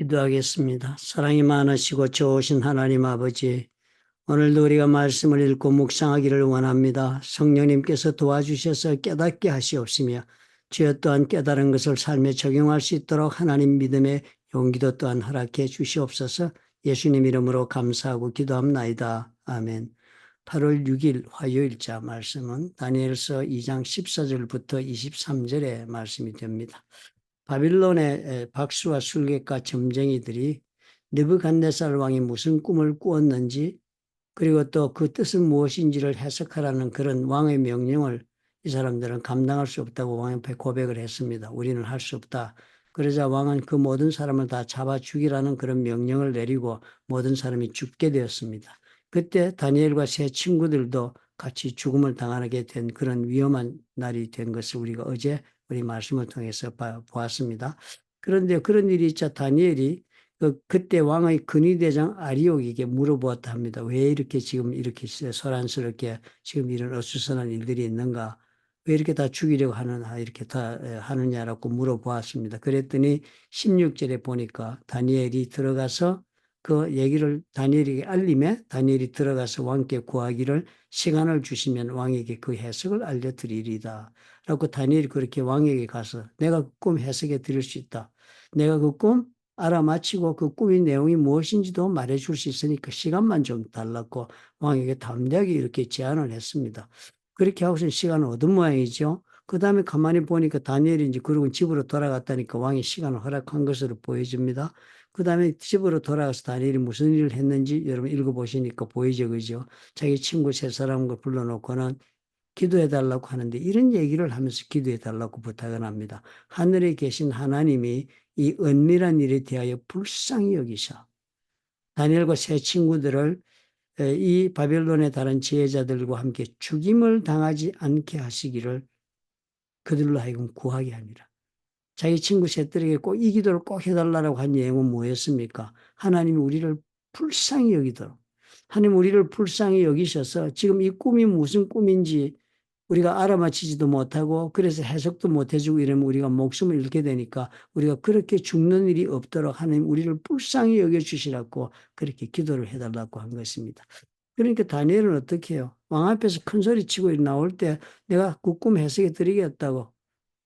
기도하겠습니다. 사랑이 많으시고 좋으신 하나님 아버지, 오늘도 우리가 말씀을 읽고 묵상하기를 원합니다. 성령님께서 도와주셔서 깨닫게 하시옵시며 주여 또한 깨달은 것을 삶에 적용할 수 있도록 하나님 믿음의 용기도 또한 허락해 주시옵소서. 예수님 이름으로 감사하고 기도합나이다. 아멘. 8월 6일 화요일자 말씀은 다니엘서 2장 14절부터 23절의 말씀이 됩니다. 바빌론의 박수와 술객과 점쟁이들이 느부갓네살 왕이 무슨 꿈을 꾸었는지, 그리고 또 그 뜻은 무엇인지를 해석하라는 그런 왕의 명령을 이 사람들은 감당할 수 없다고 왕 앞에 고백을 했습니다. 우리는 할 수 없다. 그러자 왕은 그 모든 사람을 다 잡아 죽이라는 그런 명령을 내리고 모든 사람이 죽게 되었습니다. 그때 다니엘과 세 친구들도 같이 죽음을 당하게 된 그런 위험한 날이 된 것을 우리가 어제 우리 말씀을 통해서 보았습니다. 그런데 그런 일이 있자 다니엘이 그때 왕의 근위대장 아리옥에게 물어보았다 합니다. 왜 이렇게 지금 이렇게 소란스럽게 지금 이런 어수선한 일들이 있는가? 왜 이렇게 다 죽이려고 하느냐, 이렇게 다 하느냐라고 물어보았습니다. 그랬더니 16절에 보니까 다니엘이 들어가서 그 얘기를 다니엘에게 알림에 다니엘이 들어가서 왕께 구하기를 시간을 주시면 왕에게 그 해석을 알려드리리다. 라고 다니엘이 그렇게 왕에게 가서 내가 그 꿈 해석해 드릴 수 있다. 내가 그 꿈 알아마치고 그 꿈의 내용이 무엇인지도 말해줄 수 있으니까 시간만 좀 달라고 왕에게 담대하게 이렇게 제안을 했습니다. 그렇게 하고서 시간을 얻은 모양이죠. 그 다음에 가만히 보니까 다니엘이 이제 그러고 집으로 돌아갔다니까 왕이 시간을 허락한 것으로 보여집니다. 그 다음에 집으로 돌아가서 다니엘이 무슨 일을 했는지 여러분 읽어보시니까 보이죠, 그죠? 자기 친구 세 사람을 불러놓고는 기도해달라고 하는데 이런 얘기를 하면서 기도해달라고 부탁을 합니다. 하늘에 계신 하나님이 이 은밀한 일에 대하여 불쌍히 여기셔 다니엘과 세 친구들을 이 바벨론의 다른 지혜자들과 함께 죽임을 당하지 않게 하시기를 그들로 하여금 구하게 합니다. 자기 친구 셋들에게 꼭 이 기도를 꼭 해달라고 한 내용은 뭐였습니까? 하나님이 우리를 불쌍히 여기도록 하나님 우리를 불쌍히 여기셔서 지금 이 꿈이 무슨 꿈인지 우리가 알아맞히지도 못하고 그래서 해석도 못해주고 이러면 우리가 목숨을 잃게 되니까 우리가 그렇게 죽는 일이 없도록 하나님 우리를 불쌍히 여겨주시라고 그렇게 기도를 해달라고 한 것입니다. 그러니까 다니엘은 어떻게 해요? 왕 앞에서 큰 소리 치고 나올 때 내가 그 꿈 해석해 드리겠다고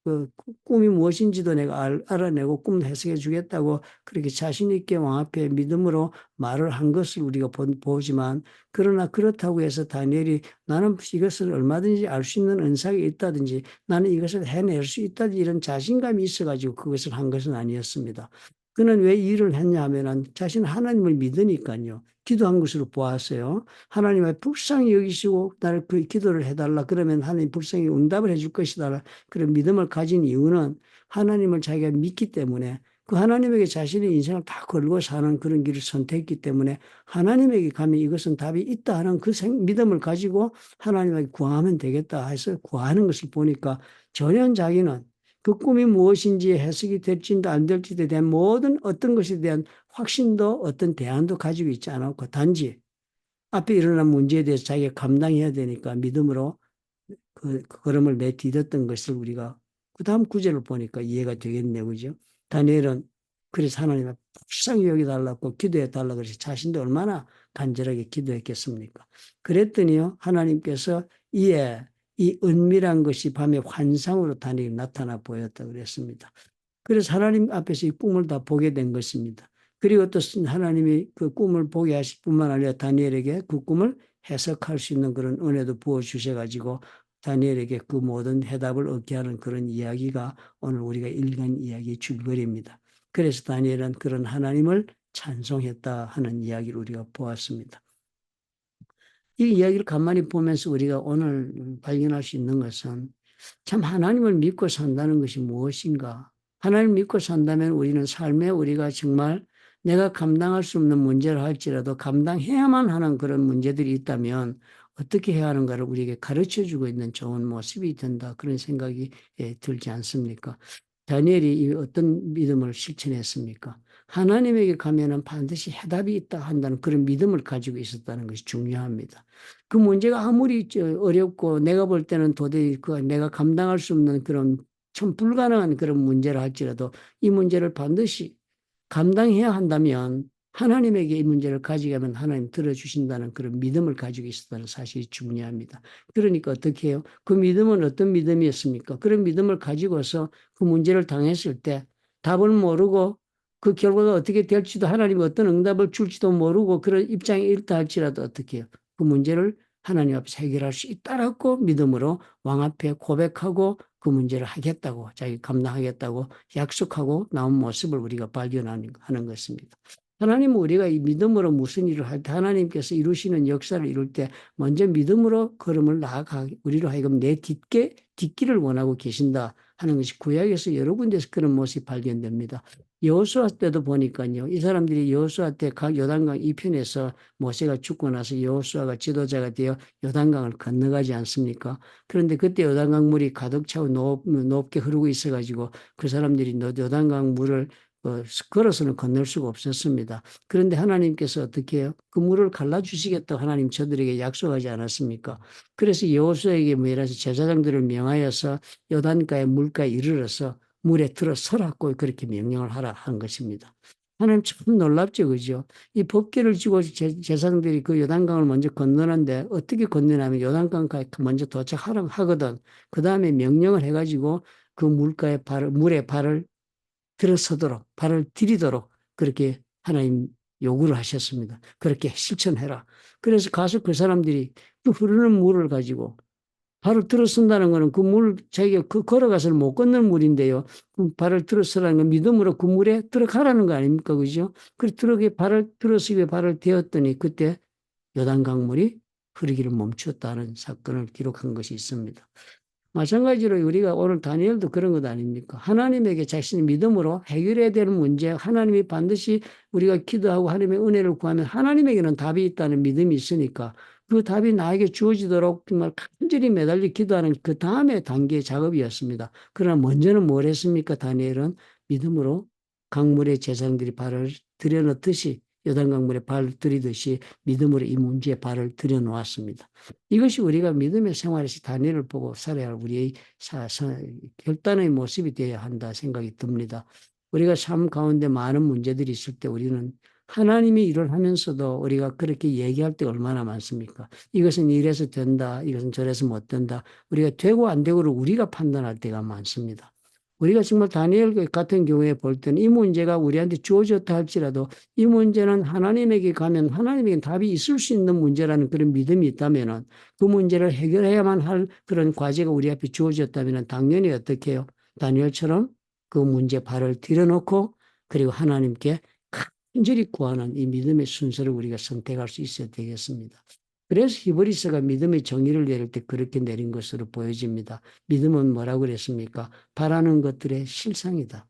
그 꿈이 무엇인지도 내가 알아내고 꿈 해석해 주겠다고 그렇게 자신 있게 왕 앞에 믿음으로 말을 한 것을 우리가 보지만 그러나 그렇다고 해서 다니엘이 나는 이것을 얼마든지 알 수 있는 은사가 있다든지 나는 이것을 해낼 수 있다든지 이런 자신감이 있어가지고 그것을 한 것은 아니었습니다. 그는 왜 이 일을 했냐 하면은 자신 하나님을 믿으니까요. 기도한 것으로 보았어요. 하나님의 불쌍히 여기시고 나를 그 기도를 해달라 그러면 하나님 불쌍히 응답을 해줄 것이다. 그런 믿음을 가진 이유는 하나님을 자기가 믿기 때문에 그 하나님에게 자신의 인생을 다 걸고 사는 그런 길을 선택했기 때문에 하나님에게 가면 이것은 답이 있다 하는 그 믿음을 가지고 하나님에게 구하면 되겠다 해서 구하는 것을 보니까 전혀 자기는 그 꿈이 무엇인지 해석이 될지도 안 될지에 대한 모든 어떤 것에 대한 확신도 어떤 대안도 가지고 있지 않았고 단지 앞에 일어난 문제에 대해서 자기가 감당해야 되니까 믿음으로 그 걸음을 내디뎠던 것을 우리가 그 다음 구절을 보니까 이해가 되겠네요. 그죠? 다니엘은 그래서 하나님의 불쌍히 여기달라고 기도해달라고 그래서 자신도 얼마나 간절하게 기도했겠습니까? 그랬더니요. 하나님께서 이에 이 은밀한 것이 밤에 환상으로 다니엘이 나타나 보였다고 그랬습니다. 그래서 하나님 앞에서 이 꿈을 다 보게 된 것입니다. 그리고 또 하나님이 그 꿈을 보게 하실 뿐만 아니라 다니엘에게 그 꿈을 해석할 수 있는 그런 은혜도 부어주셔가지고 다니엘에게 그 모든 해답을 얻게 하는 그런 이야기가 오늘 우리가 읽은 이야기의 줄거리입니다. 그래서 다니엘은 그런 하나님을 찬송했다 하는 이야기를 우리가 보았습니다. 이 이야기를 가만히 보면서 우리가 오늘 발견할 수 있는 것은 참 하나님을 믿고 산다는 것이 무엇인가? 하나님을 믿고 산다면 우리는 삶에 우리가 정말 내가 감당할 수 없는 문제를 할지라도 감당해야만 하는 그런 문제들이 있다면 어떻게 해야 하는가를 우리에게 가르쳐주고 있는 좋은 모습이 된다. 그런 생각이 들지 않습니까? 다니엘이 어떤 믿음을 실천했습니까? 하나님에게 가면은 반드시 해답이 있다 한다는 그런 믿음을 가지고 있었다는 것이 중요합니다. 그 문제가 아무리 어렵고 내가 볼 때는 도저히 내가 감당할 수 없는 그런 참 불가능한 그런 문제를 할지라도 이 문제를 반드시 감당해야 한다면 하나님에게 이 문제를 가져가면 하나님 들어주신다는 그런 믿음을 가지고 있었다는 사실이 중요합니다. 그러니까 어떻게 해요? 그 믿음은 어떤 믿음이었습니까? 그런 믿음을 가지고서 그 문제를 당했을 때 답을 모르고 그 결과가 어떻게 될지도 하나님이 어떤 응답을 줄지도 모르고 그런 입장에 있다 할지라도 어떻게 해요? 그 문제를 하나님 앞에서 해결할 수 있다라고 믿음으로 왕 앞에 고백하고 그 문제를 하겠다고 자기 감당하겠다고 약속하고 나온 모습을 우리가 발견하는 것입니다. 하나님은 우리가 이 믿음으로 무슨 일을 할 때 하나님께서 이루시는 역사를 이룰 때 먼저 믿음으로 걸음을 나아가 우리로 하여금 내 뒷길을 원하고 계신다 하는 것이 구약에서 여러 군데서 그런 모습이 발견됩니다. 여호수아 때도 보니까요. 이 사람들이 여호수아 때 각 요단강 이편에서 모세가 죽고 나서 여호수아가 지도자가 되어 요단강을 건너가지 않습니까? 그런데 그때 요단강 물이 가득 차고 높게 흐르고 있어가지고 그 사람들이 요단강 물을 걸어서는 건널 수가 없었습니다. 그런데 하나님께서 어떻게 해요? 그 물을 갈라주시겠다고 하나님 저들에게 약속하지 않았습니까? 그래서 여호수아에게 뭐라서 제사장들을 명하여서 요단가의 물가에 이르러서 물에 들어서라고 그렇게 명령을 하라 한 것입니다. 하나님 참 놀랍죠, 그죠? 이 법궤를 쥐고 제사장들이 그 요단강을 먼저 건너는데 어떻게 건너냐면 요단강가에 먼저 도착하라 하거든. 그 다음에 명령을 해가지고 그 물에 발을 들어서도록, 발을 디디도록 그렇게 하나님 요구를 하셨습니다. 그렇게 실천해라. 그래서 가서 그 사람들이 그 흐르는 물을 가지고 발을 들어선다는 것은 그 물, 자기가 그 걸어가서는 못 건널 물인데요. 그 발을 들어서라는 건 믿음으로 그 물에 들어가라는 거 아닙니까? 그죠? 그래서 발을 들어서 위에 발을 대었더니 그때 요단강물이 흐르기를 멈추었다는 사건을 기록한 것이 있습니다. 마찬가지로 우리가 오늘 다니엘도 그런 것 아닙니까? 하나님에게 자신의 믿음으로 해결해야 되는 문제, 하나님이 반드시 우리가 기도하고 하나님의 은혜를 구하면 하나님에게는 답이 있다는 믿음이 있으니까 그 답이 나에게 주어지도록 정말 간절히 매달려 기도하는 그 다음에 단계의 작업이었습니다. 그러나 먼저는 뭘 했습니까? 다니엘은 믿음으로 강물에 제사장들이 발을 들여놓듯이 요단강물에 발을 들이듯이 믿음으로 이 문제에 발을 들여놓았습니다. 이것이 우리가 믿음의 생활에서 다니엘을 보고 살아야 할 우리의 결단의 모습이 되어야 한다 생각이 듭니다. 우리가 삶 가운데 많은 문제들이 있을 때 우리는 하나님이 일을 하면서도 우리가 그렇게 얘기할 때 얼마나 많습니까? 이것은 이래서 된다, 이것은 저래서 못 된다. 우리가 되고 안 되고를 우리가 판단할 때가 많습니다. 우리가 정말 다니엘 같은 경우에 볼 때는 이 문제가 우리한테 주어졌다 할지라도 이 문제는 하나님에게 가면 하나님에게 답이 있을 수 있는 문제라는 그런 믿음이 있다면 그 문제를 해결해야만 할 그런 과제가 우리 앞에 주어졌다면 당연히 어떻게 해요? 다니엘처럼 그 문제 발을 들여놓고 그리고 하나님께 간절히 구하는 이 믿음의 순서를 우리가 선택할 수 있어야 되겠습니다. 그래서 히브리서가 믿음의 정의를 내릴 때 그렇게 내린 것으로 보여집니다. 믿음은 뭐라고 그랬습니까? 바라는 것들의 실상이다.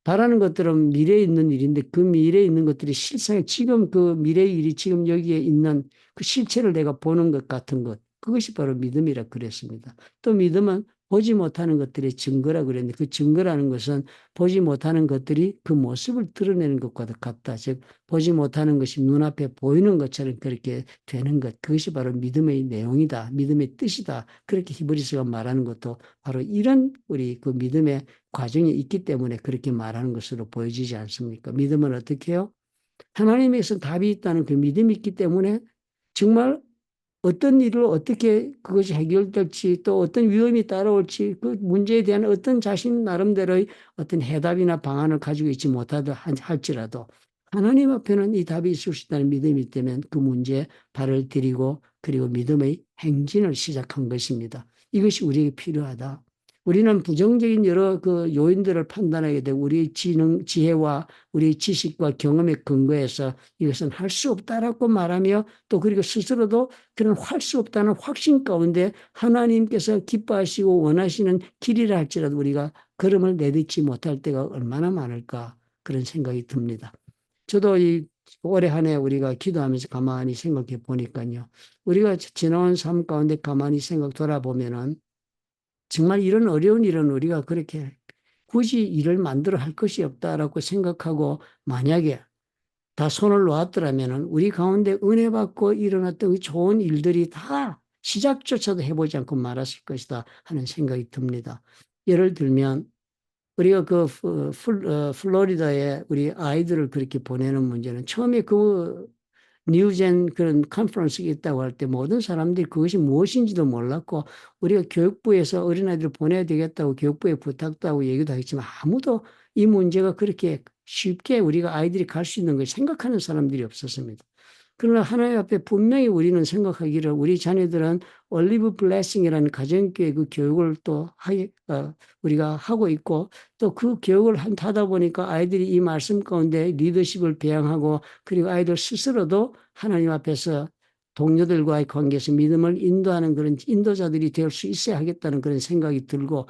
바라는 것들은 미래에 있는 일인데 그 미래에 있는 것들이 실상에 지금 그 미래의 일이 지금 여기에 있는 그 실체를 내가 보는 것 같은 것. 그것이 바로 믿음이라 그랬습니다. 또 믿음은 보지 못하는 것들의 증거라 그랬는데 그 증거라는 것은 보지 못하는 것들이 그 모습을 드러내는 것과 같다. 즉 보지 못하는 것이 눈앞에 보이는 것처럼 그렇게 되는 것. 그것이 바로 믿음의 내용이다. 믿음의 뜻이다. 그렇게 히브리서가 말하는 것도 바로 이런 우리 그 믿음의 과정이 있기 때문에 그렇게 말하는 것으로 보여지지 않습니까? 믿음은 어떻게 해요? 하나님에서 답이 있다는 그 믿음이 있기 때문에 정말 어떤 일을 어떻게 그것이 해결될지 또 어떤 위험이 따라올지 그 문제에 대한 어떤 자신 나름대로의 어떤 해답이나 방안을 가지고 있지 못하다 할지라도 하나님 앞에는 이 답이 있을 수 있다는 믿음이 있다면 그 문제에 발을 들이고 그리고 믿음의 행진을 시작한 것입니다. 이것이 우리에게 필요하다. 우리는 부정적인 여러 그 요인들을 판단하게 되고 우리의 지혜와 우리의 지식과 경험에 근거해서 이것은 할 수 없다라고 말하며 또 그리고 스스로도 그런 할 수 없다는 확신 가운데 하나님께서 기뻐하시고 원하시는 길이라 할지라도 우리가 걸음을 내딛지 못할 때가 얼마나 많을까 그런 생각이 듭니다. 저도 이 올해 한 해 우리가 기도하면서 가만히 생각해 보니까요. 우리가 지나온 삶 가운데 가만히 생각 돌아보면은 정말 이런 어려운 일은 우리가 그렇게 굳이 일을 만들어 할 것이 없다라고 생각하고 만약에 다 손을 놓았더라면 우리 가운데 은혜 받고 일어났던 그 좋은 일들이 다 시작조차도 해보지 않고 말았을 것이다 하는 생각이 듭니다. 예를 들면 우리가 플로리다에 우리 아이들을 그렇게 보내는 문제는 처음에 그 뉴젠 그런 컨퍼런스가 있다고 할 때 모든 사람들이 그것이 무엇인지도 몰랐고 우리가 교육부에서 어린아이들을 보내야 되겠다고 교육부에 부탁도 하고 얘기도 하겠지만 아무도 이 문제가 그렇게 쉽게 우리가 아이들이 갈 수 있는 걸 생각하는 사람들이 없었습니다. 그러나 하나님 앞에 분명히 우리는 생각하기를 우리 자녀들은 올리브 블레싱이라는 가정교회 그 교육을 우리가 하고 있고 또 그 교육을 하다 보니까 아이들이 이 말씀 가운데 리더십을 배양하고 그리고 아이들 스스로도 하나님 앞에서 동료들과의 관계에서 믿음을 인도하는 그런 인도자들이 될 수 있어야 하겠다는 그런 생각이 들고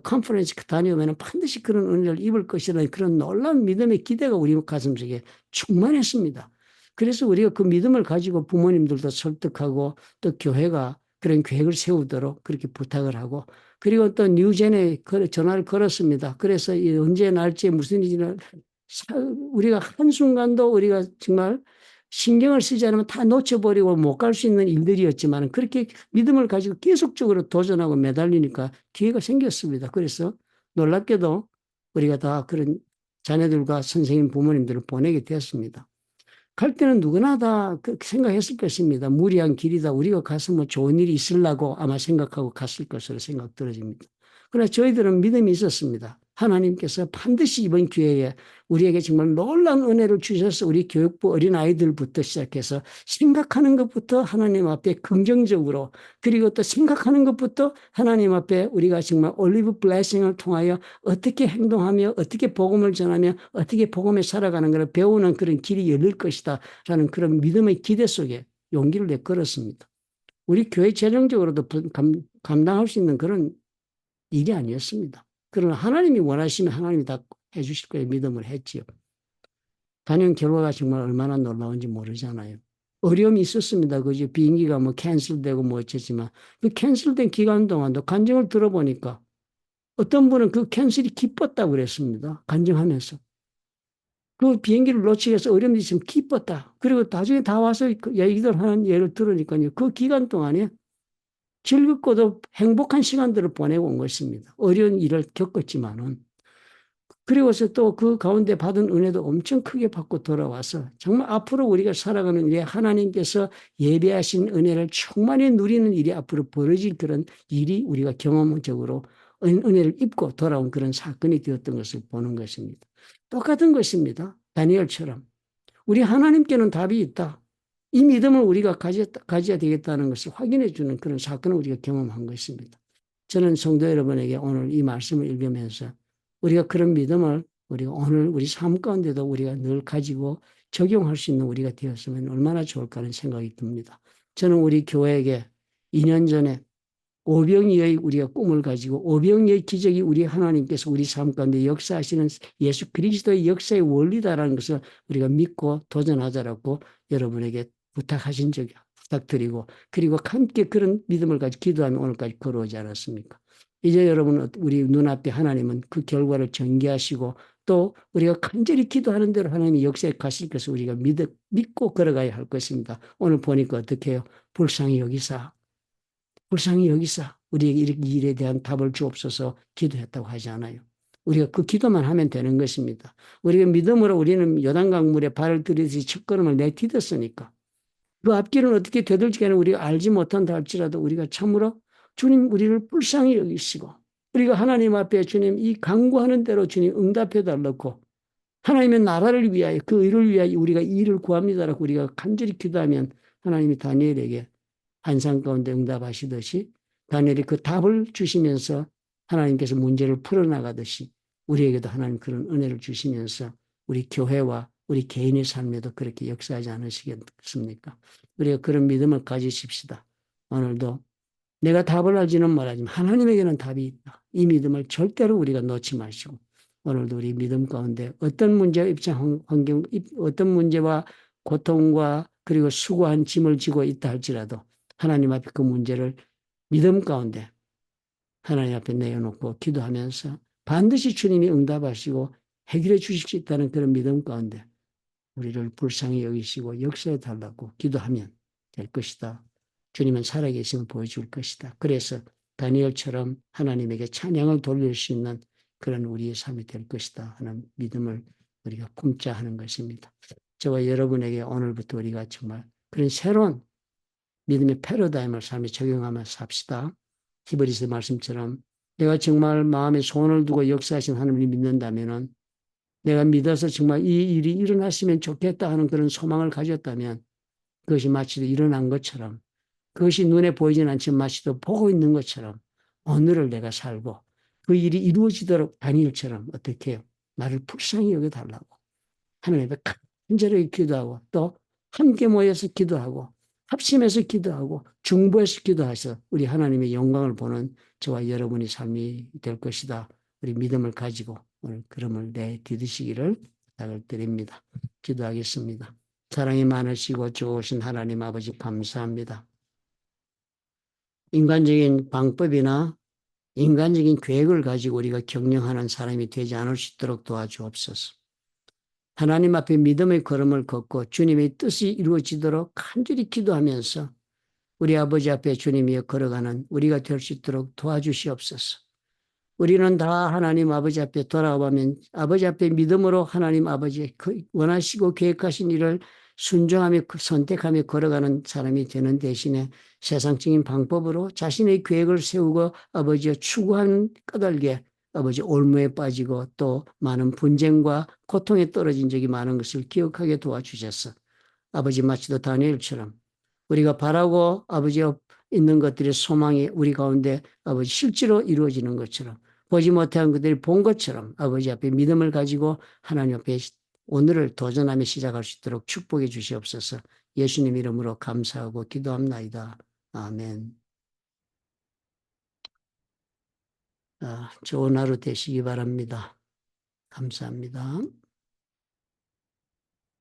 컨퍼런스 다녀오면 반드시 그런 은혜를 입을 것이라는 그런 놀라운 믿음의 기대가 우리 가슴속에 충만했습니다. 그래서 우리가 그 믿음을 가지고 부모님들도 설득하고 또 교회가 그런 계획을 세우도록 그렇게 부탁을 하고 그리고 또 뉴젠에 전화를 걸었습니다. 그래서 언제 날짜에 무슨 일이나 우리가 한순간도 우리가 정말 신경을 쓰지 않으면 다 놓쳐버리고 못 갈 수 있는 일들이었지만 그렇게 믿음을 가지고 계속적으로 도전하고 매달리니까 기회가 생겼습니다. 그래서 놀랍게도 우리가 다 그런 자녀들과 선생님 부모님들을 보내게 되었습니다. 갈 때는 누구나 다 생각했을 것입니다. 무리한 길이다. 우리가 가서 뭐 좋은 일이 있으려고 아마 생각하고 갔을 것으로 생각 들어집니다. 그러나 저희들은 믿음이 있었습니다. 하나님께서 반드시 이번 기회에 우리에게 정말 놀라운 은혜를 주셔서 우리 교육부 어린아이들부터 시작해서 생각하는 것부터 하나님 앞에 긍정적으로 그리고 또 생각하는 것부터 하나님 앞에 우리가 정말 올리브 블레싱을 통하여 어떻게 행동하며 어떻게 복음을 전하며 어떻게 복음에 살아가는 것을 배우는 그런 길이 열릴 것이다 라는 그런 믿음의 기대 속에 용기를 내 걸었습니다. 우리 교회 재정적으로도 감당할 수 있는 그런 일이 아니었습니다. 그러나 하나님이 원하시면 하나님이 다 해주실 거에 믿음을 했지요. 단연 결과가 정말 얼마나 놀라운지 모르잖아요. 어려움이 있었습니다. 그죠? 비행기가 뭐 캔슬되고 뭐 어쨌지만 그 캔슬된 기간 동안도 간증을 들어보니까 어떤 분은 그 캔슬이 기뻤다고 그랬습니다. 간증하면서. 그 비행기를 놓치게 해서 어려움이 있으면 기뻤다. 그리고 나중에 다 와서 얘기들 하는 예를 들으니까요. 그 기간 동안에 즐겁고도 행복한 시간들을 보내고 온 것입니다. 어려운 일을 겪었지만은. 그리고서 또 그 가운데 받은 은혜도 엄청 크게 받고 돌아와서 정말 앞으로 우리가 살아가는 일에 하나님께서 예배하신 은혜를 충만히 누리는 일이 앞으로 벌어질 그런 일이 우리가 경험적으로 은혜를 입고 돌아온 그런 사건이 되었던 것을 보는 것입니다. 똑같은 것입니다. 다니엘처럼. 우리 하나님께는 답이 있다. 이 믿음을 우리가 가져야 되겠다는 것을 확인해 주는 그런 사건을 우리가 경험한 것입니다. 저는 성도 여러분에게 오늘 이 말씀을 읽으면서 우리가 그런 믿음을 우리가 오늘 우리 삶 가운데도 우리가 늘 가지고 적용할 수 있는 우리가 되었으면 얼마나 좋을까 하는 생각이 듭니다. 저는 우리 교회에게 2년 전에 오병이의 우리가 꿈을 가지고 오병이의 기적이 우리 하나님께서 우리 삶 가운데 역사하시는 예수 그리스도의 역사의 원리다라는 것을 우리가 믿고 도전하자라고 여러분에게 부탁드리고 그리고 함께 그런 믿음을 가지고 기도하며 오늘까지 걸어오지 않았습니까? 이제 여러분 우리 눈앞에 하나님은 그 결과를 전개하시고 또 우리가 간절히 기도하는 대로 하나님이 역사에 가실 것을 우리가 믿고 걸어가야 할 것입니다. 오늘 보니까 어떻게 해요? 불쌍히 여기사 우리에게 이 일에 대한 답을 주옵소서 기도했다고 하지 않아요. 우리가 그 기도만 하면 되는 것입니다. 우리가 믿음으로 우리는 요단강 물에 발을 들이듯이 첫걸음을 내딛었으니까 그 앞길은 어떻게 되돌지가는 우리가 알지 못한다 할지라도 우리가 참으로 주님 우리를 불쌍히 여기시고 우리가 하나님 앞에 주님 이 간구하는 대로 주님 응답해 달라고 하나님의 나라를 위하여 그 일을 위하여 우리가 이 일을 구합니다라고 우리가 간절히 기도하면 하나님이 다니엘에게 환상 가운데 응답하시듯이 다니엘이 그 답을 주시면서 하나님께서 문제를 풀어나가듯이 우리에게도 하나님 그런 은혜를 주시면서 우리 교회와 우리 개인의 삶에도 그렇게 역사하지 않으시겠습니까? 우리가 그런 믿음을 가지십시다. 오늘도 내가 답을 알지는 못하지만 하나님에게는 답이 있다. 이 믿음을 절대로 우리가 놓지 마시고 오늘도 우리 믿음 가운데 어떤 문제와 환경, 어떤 문제와 고통과 그리고 수고한 짐을 지고 있다 할지라도 하나님 앞에 그 문제를 믿음 가운데 하나님 앞에 내어놓고 기도하면서 반드시 주님이 응답하시고 해결해 주실 수 있다는 그런 믿음 가운데 우리를 불쌍히 여기시고 역사해 달라고 기도하면 될 것이다. 주님은 살아계심을 보여줄 것이다. 그래서 다니엘처럼 하나님에게 찬양을 돌릴 수 있는 그런 우리의 삶이 될 것이다 하는 믿음을 우리가 품자 하는 것입니다. 저와 여러분에게 오늘부터 우리가 정말 그런 새로운 믿음의 패러다임을 삶에 적용하면서 삽시다. 히브리서 말씀처럼 내가 정말 마음에 소원을 두고 역사하신 하나님을 믿는다면은 내가 믿어서 정말 이 일이 일어났으면 좋겠다 하는 그런 소망을 가졌다면 그것이 마치도 일어난 것처럼 그것이 눈에 보이진 않지만 마치도 보고 있는 것처럼 오늘을 내가 살고 그 일이 이루어지도록 다니엘처럼 어떻게 해요? 나를 불쌍히 여겨달라고 하나님 앞에 간절하게 기도하고 또 함께 모여서 기도하고 합심해서 기도하고 중보해서 기도해서 우리 하나님의 영광을 보는 저와 여러분의 삶이 될 것이다. 우리 믿음을 가지고 오늘 그럼을 내디디시기를 부탁을 드립니다. 기도하겠습니다. 사랑이 많으시고 좋으신 하나님 아버지 감사합니다. 인간적인 방법이나 인간적인 계획을 가지고 우리가 경영하는 사람이 되지 않을 수 있도록 도와주옵소서. 하나님 앞에 믿음의 걸음을 걷고 주님의 뜻이 이루어지도록 간절히 기도하면서 우리 아버지 앞에 주님이 걸어가는 우리가 될 수 있도록 도와주시옵소서. 우리는 다 하나님 아버지 앞에 돌아가면 아버지 앞에 믿음으로 하나님 아버지 원하시고 계획하신 일을 순종하며 선택하며 걸어가는 사람이 되는 대신에 세상적인 방법으로 자신의 계획을 세우고 아버지의 추구하는 까닭에 아버지 올무에 빠지고 또 많은 분쟁과 고통에 떨어진 적이 많은 것을 기억하게 도와주셔서 아버지 마치도 다니엘처럼 우리가 바라고 아버지 있는 것들의 소망이 우리 가운데 아버지 실제로 이루어지는 것처럼 보지 못한 그들이 본 것처럼 아버지 앞에 믿음을 가지고 하나님 앞에 오늘을 도전하며 시작할 수 있도록 축복해 주시옵소서. 예수님 이름으로 감사하고 기도합나이다. 아멘. 좋은 하루 되시기 바랍니다. 감사합니다.